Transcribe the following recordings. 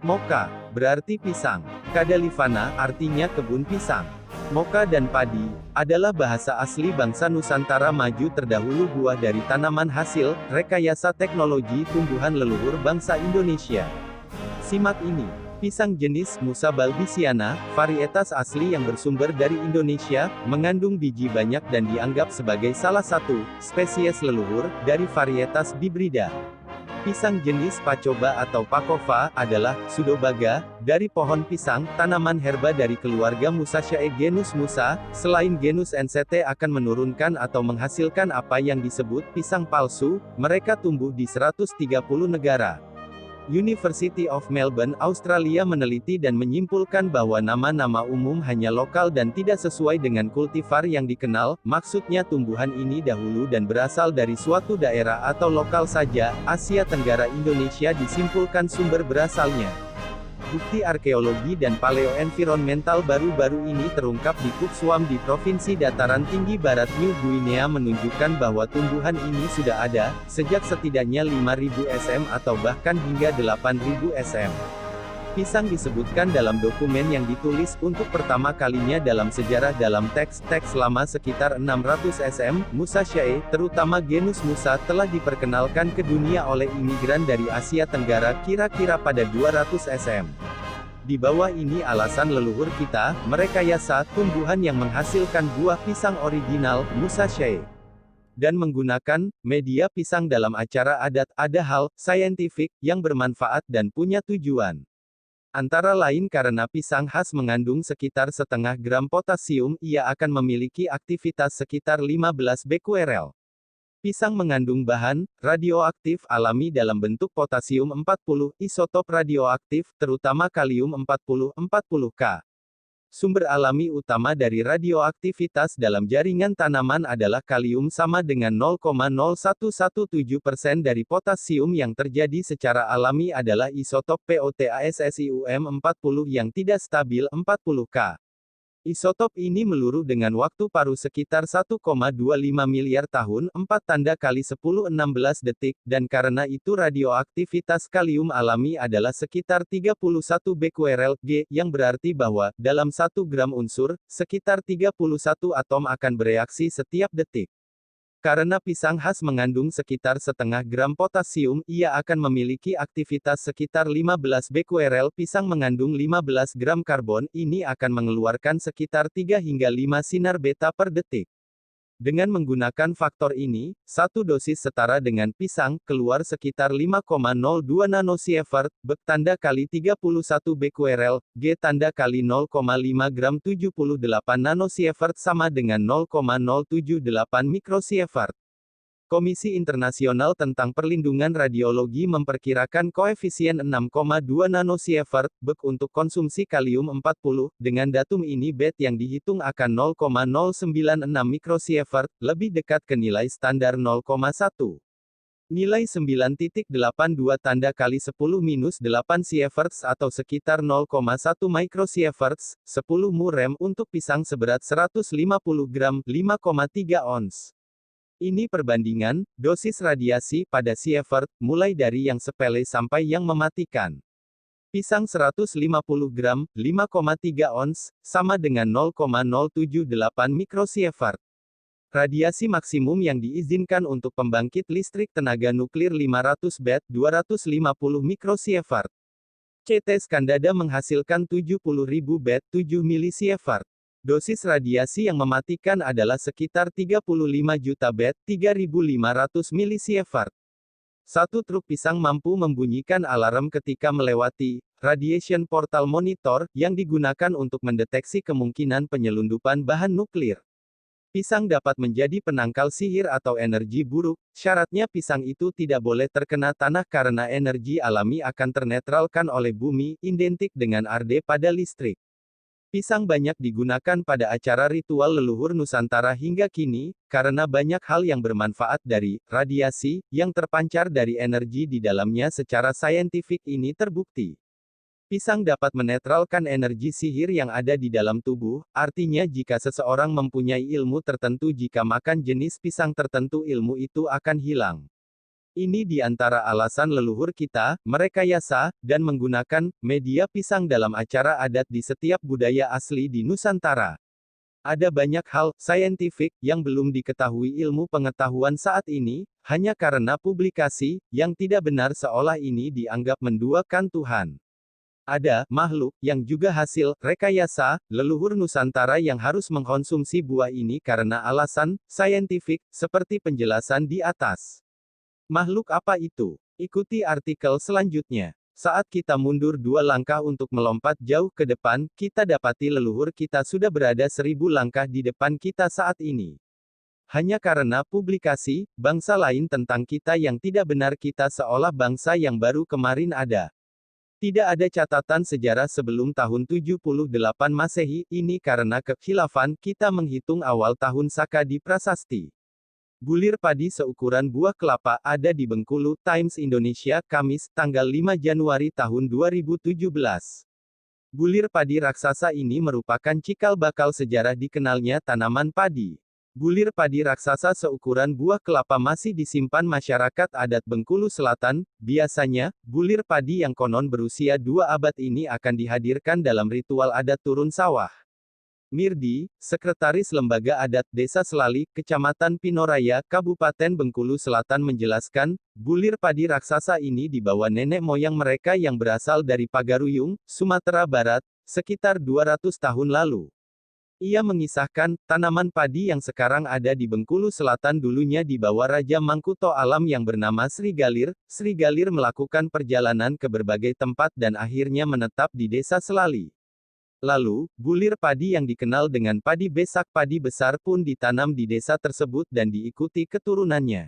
Moka berarti pisang. Kadalivana artinya kebun pisang. Moka dan padi adalah bahasa asli bangsa Nusantara maju terdahulu buah dari tanaman hasil rekayasa teknologi tumbuhan leluhur bangsa Indonesia. Simak ini. Pisang jenis Musa balbisiana, varietas asli yang bersumber dari Indonesia, mengandung biji banyak dan dianggap sebagai salah satu spesies leluhur dari varietas Bibrida. Pisang jenis Pacoba atau Pakova adalah Pseudobaga dari pohon pisang, tanaman herba dari keluarga Musaceae genus Musa. Selain genus NCT akan menurunkan atau menghasilkan apa yang disebut pisang palsu, mereka tumbuh di 130 negara. University of Melbourne, Australia meneliti dan menyimpulkan bahwa nama-nama umum hanya lokal dan tidak sesuai dengan kultivar yang dikenal, maksudnya tumbuhan ini dahulu dan berasal dari suatu daerah atau lokal saja. Asia Tenggara Indonesia disimpulkan sumber berasalnya. Bukti arkeologi dan paleoenvironmental baru-baru ini terungkap di Cook Swamp di Provinsi Dataran Tinggi Barat New Guinea menunjukkan bahwa tumbuhan ini sudah ada, sejak setidaknya 5.000 sm atau bahkan hingga 8.000 sm. Pisang disebutkan dalam dokumen yang ditulis untuk pertama kalinya dalam sejarah dalam teks-teks lama sekitar 600 sm. Musaceae, terutama genus Musa, telah diperkenalkan ke dunia oleh imigran dari Asia Tenggara kira-kira pada 200 sm. Di bawah ini alasan leluhur kita, merekayasa tumbuhan yang menghasilkan buah pisang original, Musaceae. Dan menggunakan media pisang dalam acara adat, ada hal saintifik yang bermanfaat dan punya tujuan. Antara lain karena pisang khas mengandung sekitar setengah gram potasium, ia akan memiliki aktivitas sekitar 15 Bq/L. Pisang mengandung bahan radioaktif alami dalam bentuk potasium 40, isotop radioaktif, terutama kalium 40, 40K. Sumber alami utama dari radioaktivitas dalam jaringan tanaman adalah kalium sama dengan 0,0117% dari potasium yang terjadi secara alami adalah isotop POTASSIUM 40 yang tidak stabil 40K. Isotop ini meluru dengan waktu paruh sekitar 1,25 miliar tahun, 4 tanda kali 10-16 detik, dan karena itu radioaktivitas kalium alami adalah sekitar 31 Bq/L, G, yang berarti bahwa, dalam 1 gram unsur, sekitar 31 atom akan bereaksi setiap detik. Karena pisang khas mengandung sekitar setengah gram potasium, ia akan memiliki aktivitas sekitar 15 Bq/L. Pisang mengandung 15 gram karbon, ini akan mengeluarkan sekitar 3 hingga 5 sinar beta per detik. Dengan menggunakan faktor ini, satu dosis setara dengan pisang, keluar sekitar 5,02 nanosievert, Bq tanda kali 31 Bq/L, G tanda kali 0,5 gram 78 nanosievert sama dengan 0,078 mikrosievert. Komisi Internasional tentang Perlindungan Radiologi memperkirakan koefisien 6,2 nanosievert, Bq untuk konsumsi kalium 40, dengan datum ini BET yang dihitung akan 0,096 mikrosievert, lebih dekat ke nilai standar 0,1. Nilai 9,82 tanda kali 10 minus 8 sieverts atau sekitar 0,1 microsieverts, 10 murem untuk pisang seberat 150 gram, 5,3 ons. Ini perbandingan dosis radiasi pada sievert, mulai dari yang sepele sampai yang mematikan. Pisang 150 gram, 5,3 ons, sama dengan 0,078 mikrosievert. Radiasi maksimum yang diizinkan untuk pembangkit listrik tenaga nuklir 500 BET, 250 mikrosievert. CT Skandada menghasilkan 70.000 BET, 7 milisievert. Dosis radiasi yang mematikan adalah sekitar 35 juta BET, 3.500 milisievert. Satu truk pisang mampu membunyikan alarm ketika melewati radiation portal monitor, yang digunakan untuk mendeteksi kemungkinan penyelundupan bahan nuklir. Pisang dapat menjadi penangkal sihir atau energi buruk, syaratnya pisang itu tidak boleh terkena tanah karena energi alami akan ternetralkan oleh bumi, identik dengan arde pada listrik. Pisang banyak digunakan pada acara ritual leluhur Nusantara hingga kini, karena banyak hal yang bermanfaat dari radiasi yang terpancar dari energi di dalamnya secara saintifik ini terbukti. Pisang dapat menetralkan energi sihir yang ada di dalam tubuh, artinya jika seseorang mempunyai ilmu tertentu jika makan jenis pisang tertentu ilmu itu akan hilang. Ini di antara alasan leluhur kita, merekayasa, dan menggunakan media pisang dalam acara adat di setiap budaya asli di Nusantara. Ada banyak hal saintifik yang belum diketahui ilmu pengetahuan saat ini, hanya karena publikasi yang tidak benar seolah ini dianggap menduakan Tuhan. Ada makhluk yang juga hasil rekayasa leluhur Nusantara yang harus mengkonsumsi buah ini karena alasan saintifik, seperti penjelasan di atas. Makhluk apa itu? Ikuti artikel selanjutnya. Saat kita mundur 2 langkah untuk melompat jauh ke depan, kita dapati leluhur kita sudah berada 1000 langkah di depan kita saat ini. Hanya karena publikasi bangsa lain tentang kita yang tidak benar, kita seolah bangsa yang baru kemarin ada. Tidak ada catatan sejarah sebelum tahun 78 Masehi, ini karena kekhilafan kita menghitung awal tahun Saka di prasasti. Bulir padi seukuran buah kelapa ada di Bengkulu, Times Indonesia, Kamis, tanggal 5 Januari tahun 2017. Bulir padi raksasa ini merupakan cikal bakal sejarah dikenalnya tanaman padi. Bulir padi raksasa seukuran buah kelapa masih disimpan masyarakat adat Bengkulu Selatan. Biasanya, bulir padi yang konon berusia 2 abad ini akan dihadirkan dalam ritual adat turun sawah. Mirdi, Sekretaris Lembaga Adat Desa Selali, Kecamatan Pinoraya, Kabupaten Bengkulu Selatan menjelaskan, bulir padi raksasa ini dibawa nenek moyang mereka yang berasal dari Pagaruyung, Sumatera Barat, sekitar 200 tahun lalu. Ia mengisahkan, tanaman padi yang sekarang ada di Bengkulu Selatan dulunya dibawa Raja Mangkuto Alam yang bernama Sri Galir. Sri Galir melakukan perjalanan ke berbagai tempat dan akhirnya menetap di Desa Selali. Lalu, bulir padi yang dikenal dengan padi besak padi besar pun ditanam di desa tersebut dan diikuti keturunannya.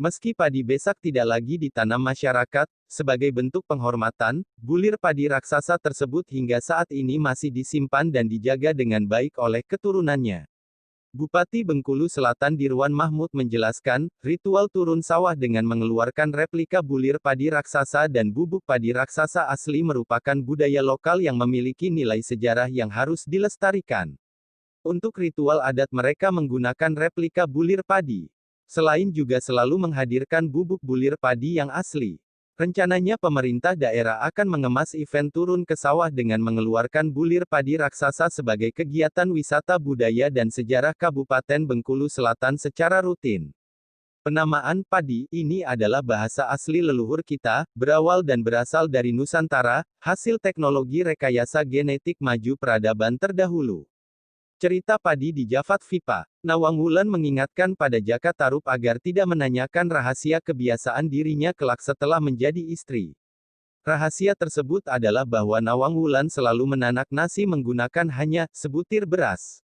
Meski padi besak tidak lagi ditanam masyarakat, sebagai bentuk penghormatan, bulir padi raksasa tersebut hingga saat ini masih disimpan dan dijaga dengan baik oleh keturunannya. Bupati Bengkulu Selatan Dirwan Mahmud menjelaskan, ritual turun sawah dengan mengeluarkan replika bulir padi raksasa dan bubuk padi raksasa asli merupakan budaya lokal yang memiliki nilai sejarah yang harus dilestarikan. Untuk ritual adat mereka menggunakan replika bulir padi. Selain juga selalu menghadirkan bubuk bulir padi yang asli. Rencananya pemerintah daerah akan mengemas event turun ke sawah dengan mengeluarkan bulir padi raksasa sebagai kegiatan wisata budaya dan sejarah Kabupaten Bengkulu Selatan secara rutin. Penamaan padi ini adalah bahasa asli leluhur kita, berawal dan berasal dari Nusantara, hasil teknologi rekayasa genetik maju peradaban terdahulu. Cerita padi di Jafat Vipa. Nawang Wulan mengingatkan pada Jaka Tarub agar tidak menanyakan rahasia kebiasaan dirinya kelak setelah menjadi istri. Rahasia tersebut adalah bahwa Nawang Wulan selalu menanak nasi menggunakan hanya sebutir beras.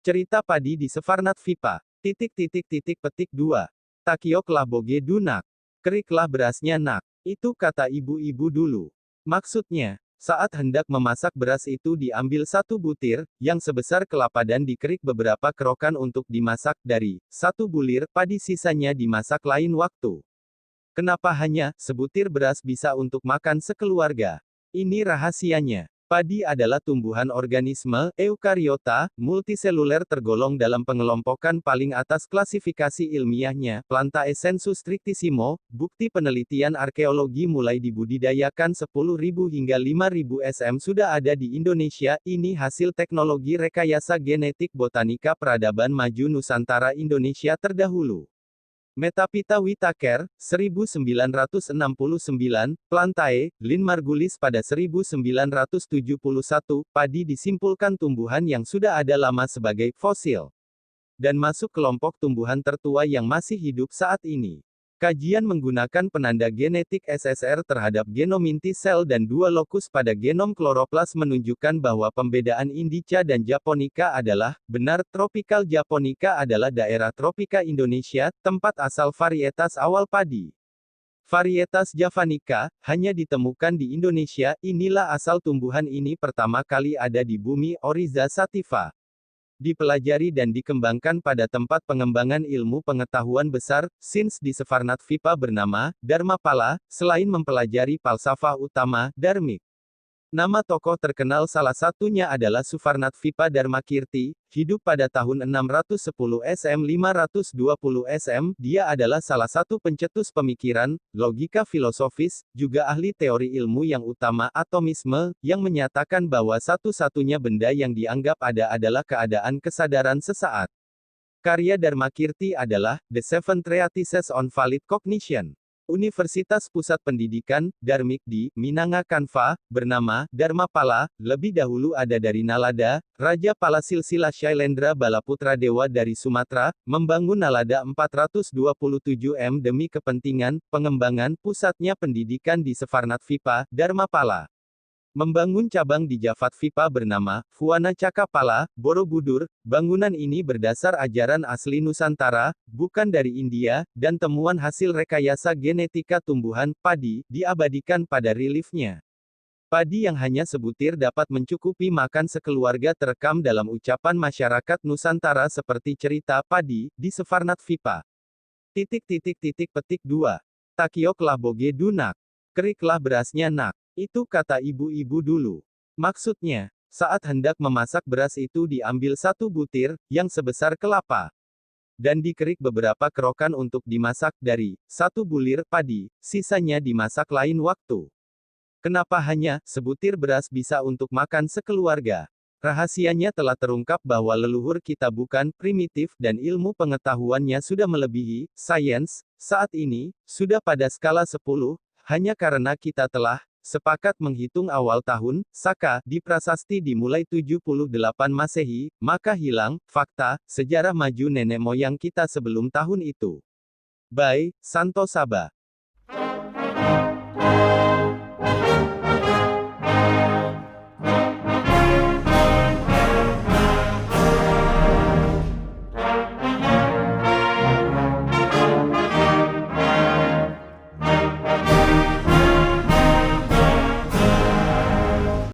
Cerita padi di Sefarnat Vipa. Petik 2. Takioklah boge dunak. Keriklah berasnya nak. Itu kata ibu-ibu dulu. Maksudnya, saat hendak memasak beras itu diambil 1 butir, yang sebesar kelapa dan dikerik beberapa kerokan untuk dimasak dari 1 bulir padi, sisanya dimasak lain waktu. Kenapa hanya sebutir beras bisa untuk makan sekeluarga? Ini rahasianya. Padi adalah tumbuhan organisme eukariota, multiseluler tergolong dalam pengelompokan paling atas klasifikasi ilmiahnya, Plantaesensus strictissimo. Bukti penelitian arkeologi mulai dibudidayakan 10.000 hingga 5.000 sm sudah ada di Indonesia. Ini hasil teknologi rekayasa genetik botanika peradaban maju Nusantara Indonesia terdahulu. Metaphyta Whitaker, 1969, Plantae, Lin Margulis pada 1971, padi disimpulkan tumbuhan yang sudah ada lama sebagai fosil. Dan masuk kelompok tumbuhan tertua yang masih hidup saat ini. Kajian menggunakan penanda genetik SSR terhadap genom inti sel dan 2 lokus pada genom kloroplas menunjukkan bahwa pembedaan Indica dan Japonica adalah benar. Tropical Japonica adalah daerah tropika Indonesia, tempat asal varietas awal padi. Varietas Javanica hanya ditemukan di Indonesia. Inilah asal tumbuhan ini pertama kali ada di bumi. Oryza sativa dipelajari dan dikembangkan pada tempat pengembangan ilmu pengetahuan besar, SINS di Sefarnat Vipa bernama Dharmapala, selain mempelajari falsafah utama, Dharmik. Nama tokoh terkenal salah satunya adalah Suvarnatvipa Darmakirti, hidup pada tahun 610 SM 520 SM. Dia adalah salah satu pencetus pemikiran, logika filosofis, juga ahli teori ilmu yang utama atomisme, yang menyatakan bahwa satu-satunya benda yang dianggap ada adalah keadaan kesadaran sesaat. Karya Darmakirti adalah The Seven Treatises on Valid Cognition. Universitas Pusat Pendidikan, Darmikdi, Minangkabau, bernama Dharmapala, lebih dahulu ada dari Nalada, Raja Pala Silsila Shailendra Balaputra Dewa dari Sumatera, membangun Nalada 427 M demi kepentingan, pengembangan, pusatnya pendidikan di Suvarnatvipa, Dharmapala. Membangun cabang di Jafatvipa bernama Fuana Cakapala, Borobudur. Bangunan ini berdasar ajaran asli Nusantara, bukan dari India, dan temuan hasil rekayasa genetika tumbuhan, padi, diabadikan pada reliefnya. Padi yang hanya sebutir dapat mencukupi makan sekeluarga terekam dalam ucapan masyarakat Nusantara seperti cerita padi, di Suvarnatvipa. Petik 2. Takioklah boge dunak. Keriklah berasnya nak. Itu kata ibu-ibu dulu. Maksudnya, saat hendak memasak beras itu diambil satu butir, yang sebesar kelapa. Dan dikerik beberapa kerokan untuk dimasak dari satu bulir padi, sisanya dimasak lain waktu. Kenapa hanya sebutir beras bisa untuk makan sekeluarga? Rahasianya telah terungkap bahwa leluhur kita bukan primitif dan ilmu pengetahuannya sudah melebihi sains, saat ini, sudah pada skala 10, hanya karena kita telah sepakat menghitung awal tahun, Saka, di prasasti dimulai 78 Masehi, maka hilang, fakta, sejarah maju nenek moyang kita sebelum tahun itu. By Santo Saba.